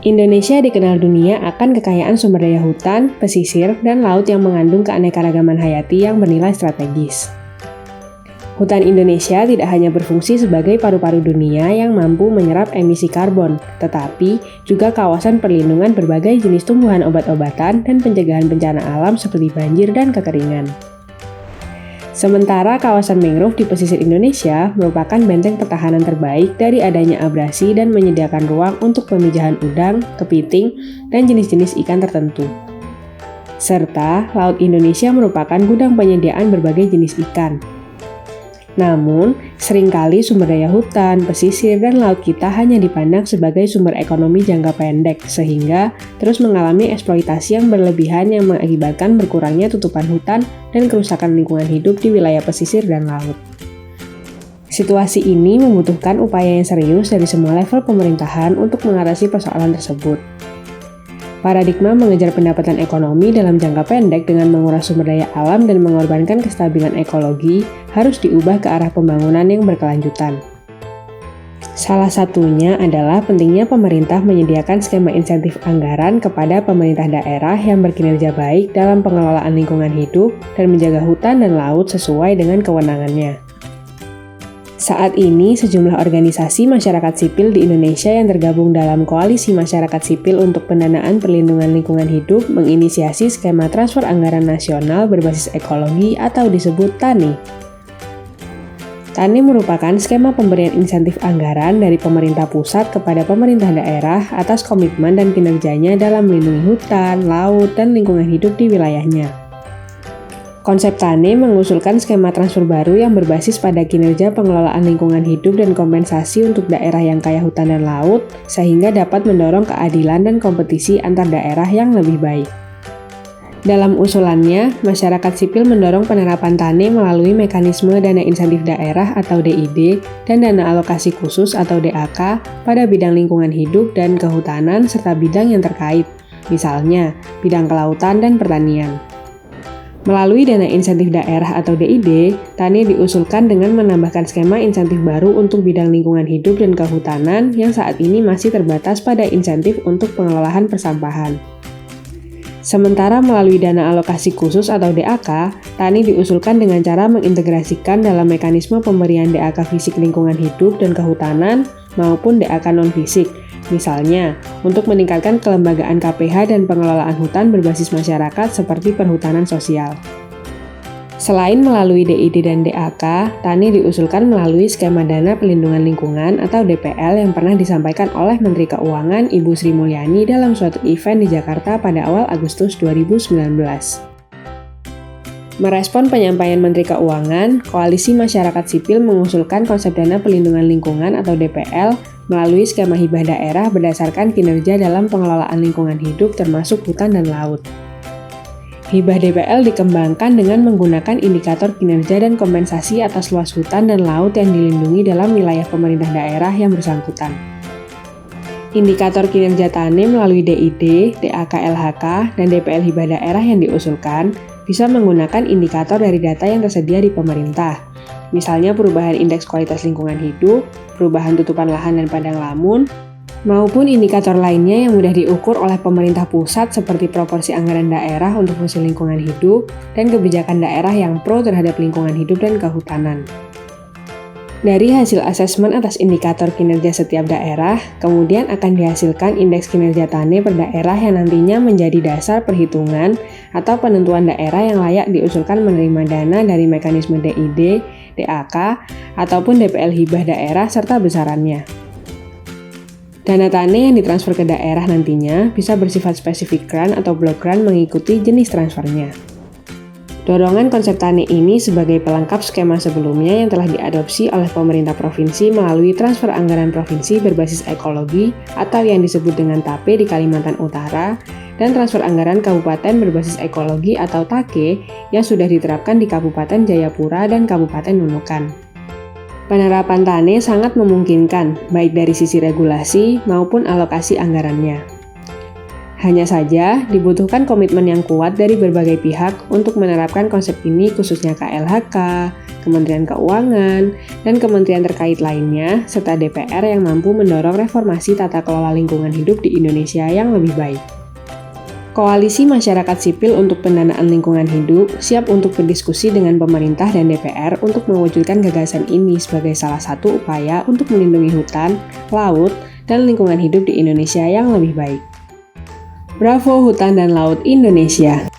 Indonesia dikenal dunia akan kekayaan sumber daya hutan, pesisir, dan laut yang mengandung keanekaragaman hayati yang bernilai strategis. Hutan Indonesia tidak hanya berfungsi sebagai paru-paru dunia yang mampu menyerap emisi karbon, tetapi juga kawasan perlindungan berbagai jenis tumbuhan obat-obatan dan pencegahan bencana alam seperti banjir dan kekeringan. Sementara kawasan mangrove di pesisir Indonesia merupakan benteng pertahanan terbaik dari adanya abrasi dan menyediakan ruang untuk pemijahan udang, kepiting, dan jenis-jenis ikan tertentu. Serta, Laut Indonesia merupakan gudang penyediaan berbagai jenis ikan. Namun, seringkali sumber daya hutan, pesisir, dan laut kita hanya dipandang sebagai sumber ekonomi jangka pendek, sehingga terus mengalami eksploitasi yang berlebihan yang mengakibatkan berkurangnya tutupan hutan dan kerusakan lingkungan hidup di wilayah pesisir dan laut. Situasi ini membutuhkan upaya yang serius dari semua level pemerintahan untuk mengatasi persoalan tersebut. Paradigma mengejar pendapatan ekonomi dalam jangka pendek dengan menguras sumber daya alam dan mengorbankan kestabilan ekologi harus diubah ke arah pembangunan yang berkelanjutan. Salah satunya adalah pentingnya pemerintah menyediakan skema insentif anggaran kepada pemerintah daerah yang berkinerja baik dalam pengelolaan lingkungan hidup dan menjaga hutan dan laut sesuai dengan kewenangannya. Saat ini, sejumlah organisasi masyarakat sipil di Indonesia yang tergabung dalam Koalisi Masyarakat Sipil untuk Pendanaan Perlindungan Lingkungan Hidup menginisiasi skema transfer anggaran nasional berbasis ekologi atau disebut TANI. TANI merupakan skema pemberian insentif anggaran dari pemerintah pusat kepada pemerintah daerah atas komitmen dan kinerjanya dalam melindungi hutan, laut, dan lingkungan hidup di wilayahnya. Konsep TANI mengusulkan skema transfer baru yang berbasis pada kinerja pengelolaan lingkungan hidup dan kompensasi untuk daerah yang kaya hutan dan laut, sehingga dapat mendorong keadilan dan kompetisi antar daerah yang lebih baik. Dalam usulannya, masyarakat sipil mendorong penerapan TANI melalui mekanisme dana insentif daerah atau DID dan dana alokasi khusus atau DAK pada bidang lingkungan hidup dan kehutanan serta bidang yang terkait, misalnya bidang kelautan dan pertanian. Melalui dana insentif daerah atau DID, TANI diusulkan dengan menambahkan skema insentif baru untuk bidang lingkungan hidup dan kehutanan yang saat ini masih terbatas pada insentif untuk pengelolaan persampahan. Sementara melalui dana alokasi khusus atau DAK, TANI diusulkan dengan cara mengintegrasikan dalam mekanisme pemberian DAK fisik lingkungan hidup dan kehutanan maupun DAK non-fisik, misalnya untuk meningkatkan kelembagaan KPH dan pengelolaan hutan berbasis masyarakat seperti perhutanan sosial. Selain melalui DID dan DAK, TANI diusulkan melalui skema dana pelindungan lingkungan atau DPL yang pernah disampaikan oleh Menteri Keuangan Ibu Sri Mulyani dalam suatu event di Jakarta pada awal Agustus 2019. Merespon penyampaian Menteri Keuangan, Koalisi Masyarakat Sipil mengusulkan konsep dana pelindungan lingkungan atau DPL melalui skema hibah daerah berdasarkan kinerja dalam pengelolaan lingkungan hidup termasuk hutan dan laut. Hibah DPL dikembangkan dengan menggunakan indikator kinerja dan kompensasi atas luas hutan dan laut yang dilindungi dalam wilayah pemerintah daerah yang bersangkutan. Indikator kinerja TANI melalui DID, DAK LHK, dan DPL hibah daerah yang diusulkan bisa menggunakan indikator dari data yang tersedia di pemerintah, misalnya perubahan indeks kualitas lingkungan hidup, perubahan tutupan lahan dan padang lamun, maupun indikator lainnya yang mudah diukur oleh pemerintah pusat seperti proporsi anggaran daerah untuk fungsi lingkungan hidup dan kebijakan daerah yang pro terhadap lingkungan hidup dan kehutanan. Dari hasil asesmen atas indikator kinerja setiap daerah, kemudian akan dihasilkan indeks kinerja TANI per daerah yang nantinya menjadi dasar perhitungan atau penentuan daerah yang layak diusulkan menerima dana dari mekanisme DID, DAK, ataupun DPL hibah daerah serta besarannya. Dana TANI yang ditransfer ke daerah nantinya bisa bersifat spesifik grant atau block grant mengikuti jenis transfernya. Dorongan konsep TANI ini sebagai pelengkap skema sebelumnya yang telah diadopsi oleh pemerintah provinsi melalui transfer anggaran provinsi berbasis ekologi atau yang disebut dengan TAPE di Kalimantan Utara dan transfer anggaran kabupaten berbasis ekologi atau TAKE yang sudah diterapkan di Kabupaten Jayapura dan Kabupaten Nunukan. Penerapan TANI sangat memungkinkan, baik dari sisi regulasi maupun alokasi anggarannya. Hanya saja, dibutuhkan komitmen yang kuat dari berbagai pihak untuk menerapkan konsep ini, khususnya KLHK, Kementerian Keuangan, dan kementerian terkait lainnya, serta DPR yang mampu mendorong reformasi tata kelola lingkungan hidup di Indonesia yang lebih baik. Koalisi Masyarakat Sipil untuk Pendanaan Lingkungan Hidup siap untuk berdiskusi dengan pemerintah dan DPR untuk mewujudkan gagasan ini sebagai salah satu upaya untuk melindungi hutan, laut, dan lingkungan hidup di Indonesia yang lebih baik. Bravo Hutan dan Laut Indonesia!